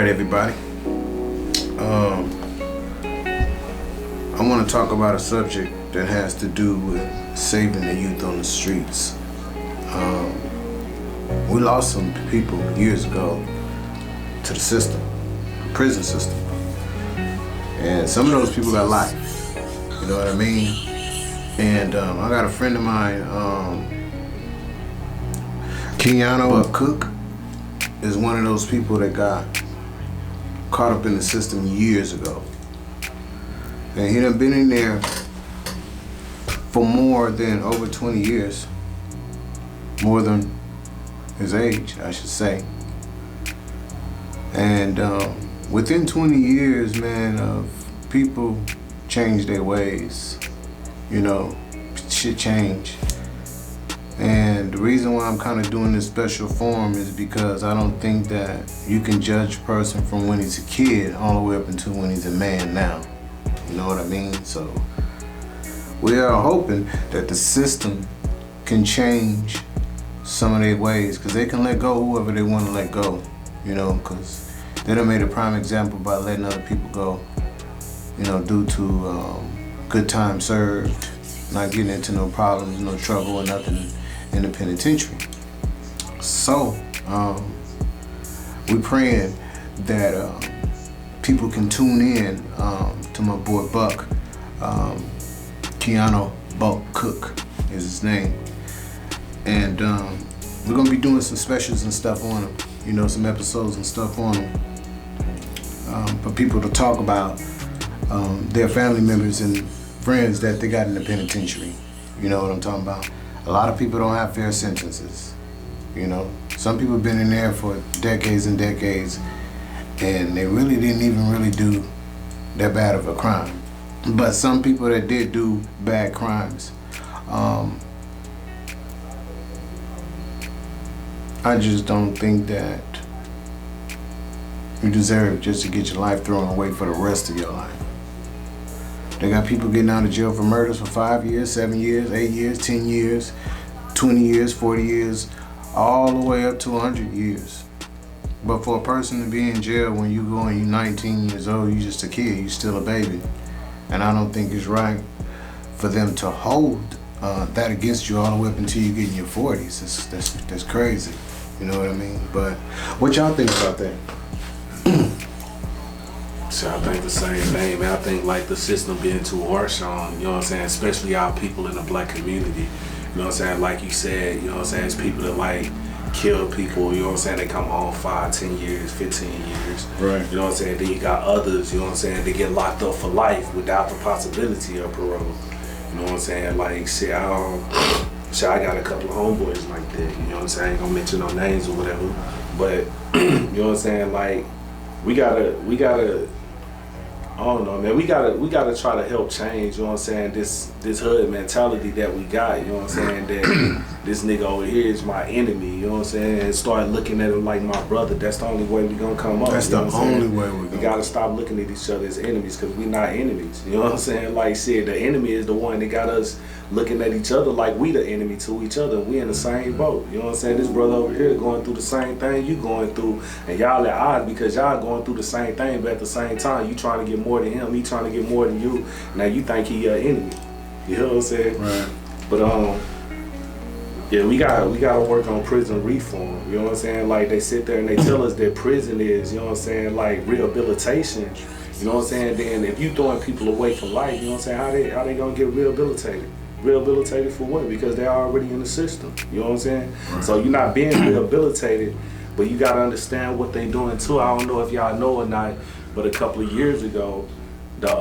right, everybody. I want to talk about a subject that has to do with saving the youth on the streets. We lost some people years ago to the system, the prison system. And some of those people got life, you know what I mean? And I got a friend of mine, Keyono Buck Cook is one of those people that got caught up in the system years ago. And he done been in there for more than over 20 years. More than his age, I should say. And within 20 years, man, of people change their ways. You know, shit change. And the reason why I'm kind of doing this special forum is because I don't think that you can judge a person from when he's a kid all the way up until when he's a man now. You know what I mean? So we are hoping that the system can change some of their ways, because they can let go whoever they want to let go, you know, because they done made a prime example by letting other people go, you know, due to good time served, not getting into no problems, no trouble or nothing in the penitentiary. So we praying that people can tune in to my boy Buck. Keyono Buck Cook is his name. And we're gonna be doing some specials and stuff on him, you know, some episodes and stuff on him for people to talk about their family members and friends that they got in the penitentiary. You know what I'm talking about? A lot of people don't have fair sentences, you know. Some people have been in there for decades and decades, and they really didn't even really do that bad of a crime. But some people that did do bad crimes, I just don't think that you deserve just to get your life thrown away for the rest of your life. They got people getting out of jail for murders for 5 years, 7 years, 8 years, 10 years, 20 years, 40 years, all the way up to 100 years. But for a person to be in jail when you go and you're 19 years old, you're just a kid, you're still a baby. And I don't think it's right for them to hold that against you all the way up until you get in your 40s. That's crazy. You know what I mean? But what y'all think about that? So I think the same thing, man. I think like the system being too harsh on, you know what I'm saying, especially our people in the black community. You know what I'm saying? Like you said, you know what I'm saying, it's people that like kill people, you know what I'm saying, they come home 5, 10 years, 15 years. Right. You know what I'm saying? Then you got others, you know what I'm saying, they get locked up for life without the possibility of parole. You know what I'm saying? Like, shit, I got a couple of homeboys like that, you know what I'm saying? I ain't gonna mention no names or whatever. But, you know what I'm saying, like, we gotta, I don't know, man. We gotta try to help change, you know what I'm saying, this hood mentality that we got, you know what I'm saying, that this nigga over here is my enemy, you know what I'm saying, and start looking at him like my brother. That's the only way we gonna come up. That's the only way we're gonna. We gotta stop looking at each other as enemies, because we not enemies, you know what I'm saying? Like shit, the enemy is the one that got us looking at each other like we the enemy to each other. We in the same boat, you know what I'm saying? This brother over here going through the same thing you going through, and y'all at odds because y'all going through the same thing, but at the same time you trying to get more than him, he trying to get more than you. Now you think he your enemy, you know what I'm saying? Right. But yeah, we gotta work on prison reform, you know what I'm saying? Like they sit there and they tell us that prison is, you know what I'm saying, like rehabilitation, you know what I'm saying? Then if you throwing people away from life, you know what I'm saying, how they gonna get rehabilitated? Rehabilitated for what? Because they're already in the system, you know what I'm saying? Right. So you're not being rehabilitated, but you gotta understand what they doing too. I don't know if y'all know or not, but a couple of years ago, the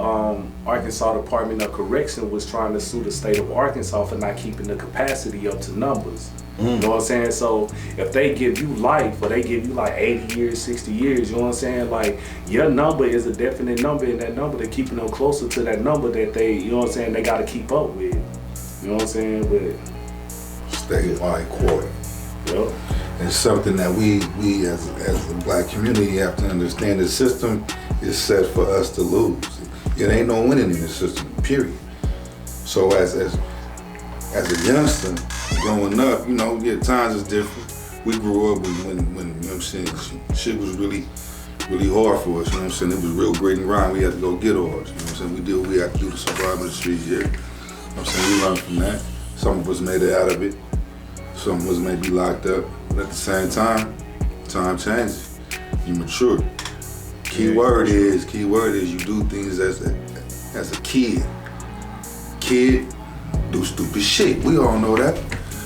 Arkansas Department of Correction was trying to sue the state of Arkansas for not keeping the capacity up to numbers. You know what I'm saying? So if they give you life, or they give you like 80 years, 60 years, you know what I'm saying? Like your number is a definite number, and that number, they're keeping them closer to that number that they, you know what I'm saying, they gotta keep up with. You know what I'm saying? But statewide court. Yep. It's something that we as the black community have to understand. The system is set for us to lose. It ain't no winning in the system, period. So as a youngster growing up, you know, times is different. We grew up when you know what I'm saying, shit was really really hard for us, you know what I'm saying? It was real grit and grind. We had to go get ours, you know what I'm saying? We did what we had to do to survive in the streets, yeah. You know what I'm saying? We learned from that. Some of us made it out of it. Some of us may be locked up. But at the same time changes. You mature. Key word is you do things as a kid. Kid do stupid shit. We all know that.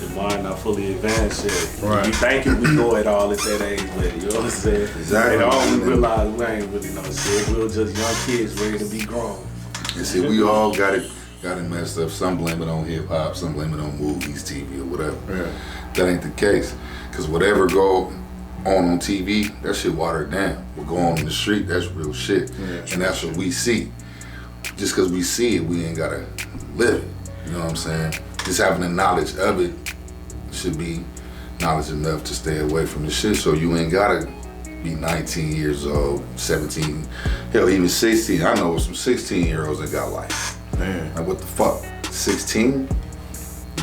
Your mind not fully advanced yet. Right. You thinking we know it all at that age, but you know what I'm saying? Exactly. And all we realize we ain't really know shit. We were just young kids ready to be grown. And see, we all got it messed up. Some blame it on hip hop, some blame it on movies, TV, or whatever. Yeah. That ain't the case. Cause whatever go on TV, that shit watered down. What go on in the street, that's real shit. Yeah. And that's what we see. Just cause we see it, we ain't gotta live it. You know what I'm saying? Just having the knowledge of it should be knowledge enough to stay away from the shit. So you ain't gotta be 19 years old, 17, hell, even 16. I know some 16-year-olds that got life. Man. Like, what the fuck? 16?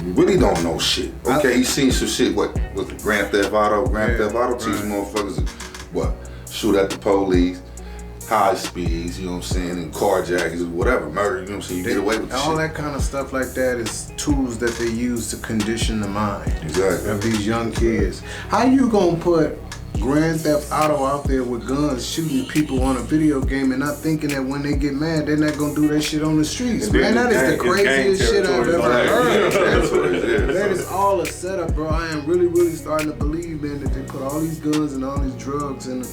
You really don't know shit. Okay, you seen some shit, what was it, Grand Theft Auto? Grand Theft Auto teach motherfuckers what? Shoot at the police, high speeds, you know what I'm saying, and carjackings or whatever, murder, you know what I'm saying, you get away with all shit. that kind of stuff like that is tools that they use to condition the mind Exactly. of these young kids. How you gonna put Grand Theft Auto out there with guns shooting people on a video game and not thinking that when they get mad they're not gonna do that shit on the streets? Man, that is the craziest shit I've ever heard. That's what it is. That is all a setup, bro. I am really starting to believe, man, that they put all these guns and all these drugs in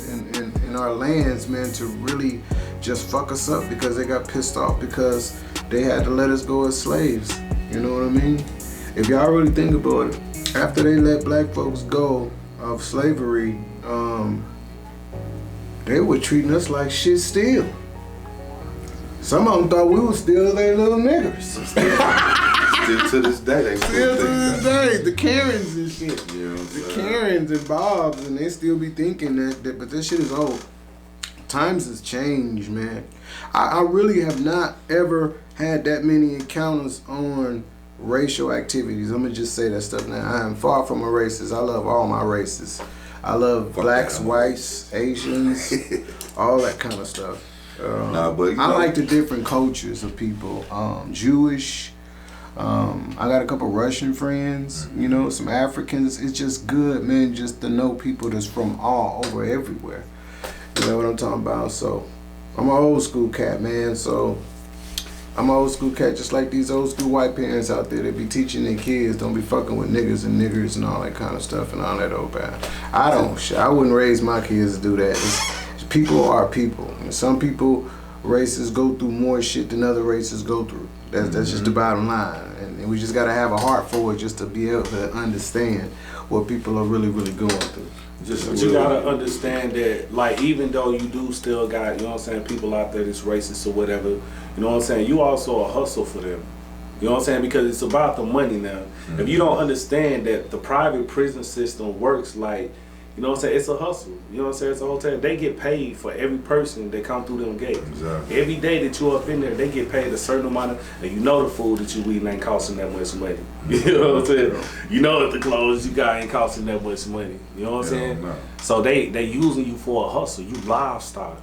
our lands, man, to really just fuck us up because they got pissed off because they had to let us go as slaves. You know what I mean? If y'all really think about it, after they let black folks go of slavery, they were treating us like shit still. Some of them thought we were still their little niggers. Still to this day, they Still to think this that. day, the Karens and shit. You know what I'm The saying? Karens and Bobs, and they still be thinking that, but this shit is old. Times has changed, man. I really have not ever had that many encounters on racial activities. I'm gonna just say that stuff now. I am far from a racist. I love all my races. I love blacks, whites, Asians, all that kind of stuff. But I like the different cultures of people. Jewish. I got a couple Russian friends, you know, some Africans. It's just good, man, just to know people that's from all over everywhere. You know what I'm talking about? So I'm an old school cat, man. So I'm an old school cat, just like these old school white parents out there. They be teaching their kids, don't be fucking with niggas and all that kind of stuff and all that old bad. I wouldn't raise my kids to do that. People are people. And some people, races go through more shit than other races go through. That's just the bottom line. And we just gotta have a heart for it just to be able to understand what people are really going through. But you gotta understand that, like, even though you do still got, you know what I'm saying, people out there that's racist or whatever, you know what I'm saying, you also a hustle for them. You know what I'm saying? Because it's about the money now. Mm-hmm. If you don't understand that the private prison system works like, you know what I'm saying, it's a hustle. You know what I'm saying? It's a hotel. They get paid for every person that come through them gates. Exactly. Every day that you're up in there, they get paid a certain amount of, and you know the food that you eating ain't costing that much money. You know what I'm saying? You know that the clothes you got ain't costing that much money. You know what I'm saying? No. So they using you for a hustle. You livestock.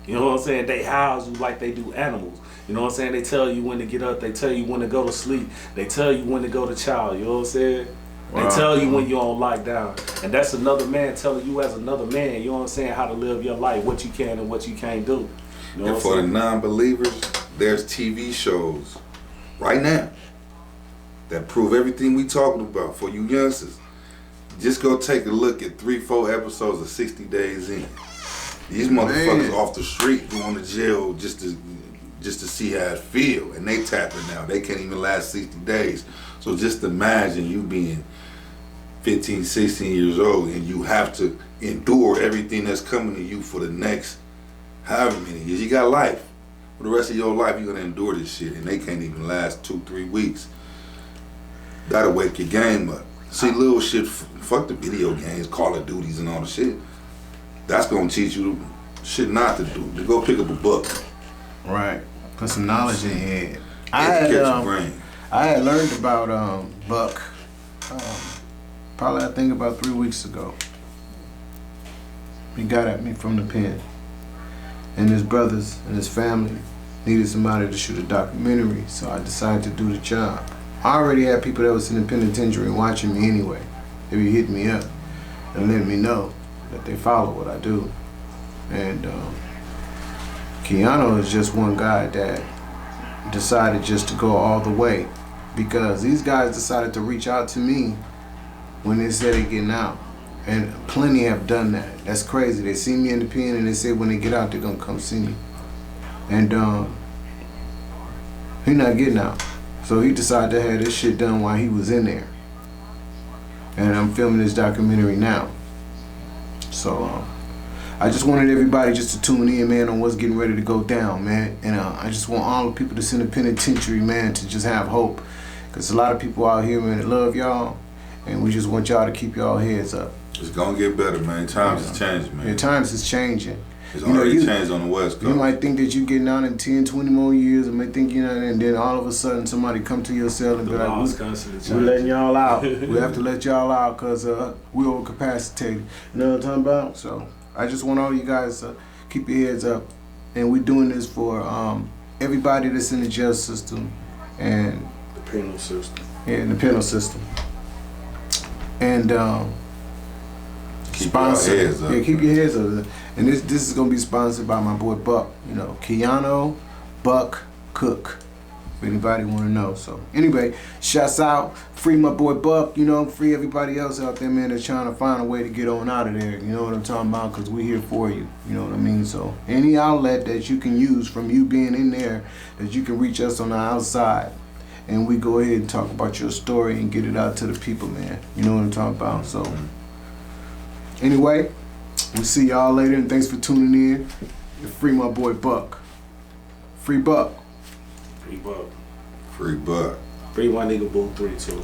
You know what I'm saying? They house you like they do animals. You know what I'm saying? They tell you when to get up. They tell you when to go to sleep. They tell you when to go to child. You know what I'm saying? Wow. They tell you when you're on lockdown. And that's another man telling you as another man, you know what I'm saying, how to live your life, what you can and what you can't do. You know and for the non-believers, there's TV shows right now that prove everything we talking about for you youngsters. Just go take a look at 3-4 episodes of 60 Days In. These motherfuckers off the street going to jail just to see how it feel, and they tapping now. They can't even last 60 days. So just imagine you being 15, 16 years old and you have to endure everything that's coming to you for the next however many years. You got life. For the rest of your life, you're gonna endure this shit, and they can't even last 2-3 weeks. That'll wake your game up. See, little shit, fuck the video games, Call of Duties and all the shit. That's gonna teach you shit not to do. To go pick up a book. Right. Put some knowledge in your head. Educate your brain. I had learned about Buck, probably I think about 3 weeks ago. He got at me from the pen. and his brothers and his family needed somebody to shoot a documentary, so I decided to do the job. I already had people that was in the penitentiary watching me anyway. They be hitting me up and letting me know that they follow what I do. And Keyono is just one guy that decided just to go all the way, because these guys decided to reach out to me when they said they're getting out. And plenty have done that. That's crazy. They see me in the pen and they say when they get out they're gonna come see me. And he not getting out. So he decided to have this shit done while he was in there. And I'm filming this documentary now. So I just wanted everybody just to tune in, man, on what's getting ready to go down, man. And I just want all the people that's in the penitentiary, man, to just have hope. Because a lot of people out here, man, that love y'all. And we just want y'all to keep y'all heads up. It's gonna get better, man. Times is changing, man. Yeah, times is changing. It's already changed on the West Coast. You might think that you getting out in 10, 20 more years, and might think you know, and then all of a sudden somebody come to your cell and be like, we're letting y'all out. We have to let y'all out because we're overcapacitated. You know what I'm talking about? So I just want all you guys to keep your heads up. And we're doing this for everybody that's in the jail system and the penal system. Yeah, in the penal system. And keep your heads up. Yeah, keep your heads up. And this is gonna be sponsored by my boy Buck. You know, Keyono Buck Cook. If anybody wanna know. So anyway, shouts out, free my boy Buck. You know, free everybody else out there, man, that's trying to find a way to get on out of there. You know what I'm talking about? Because we're here for you. You know what I mean? So any outlet that you can use from you being in there, that you can reach us on the outside. And we go ahead and talk about your story and get it out to the people, man. You know what I'm talking about? So anyway, we'll see y'all later, and thanks for tuning in. And free my boy Buck. Free Buck. Free Buck. Free Buck. Free my nigga Boo 3 too.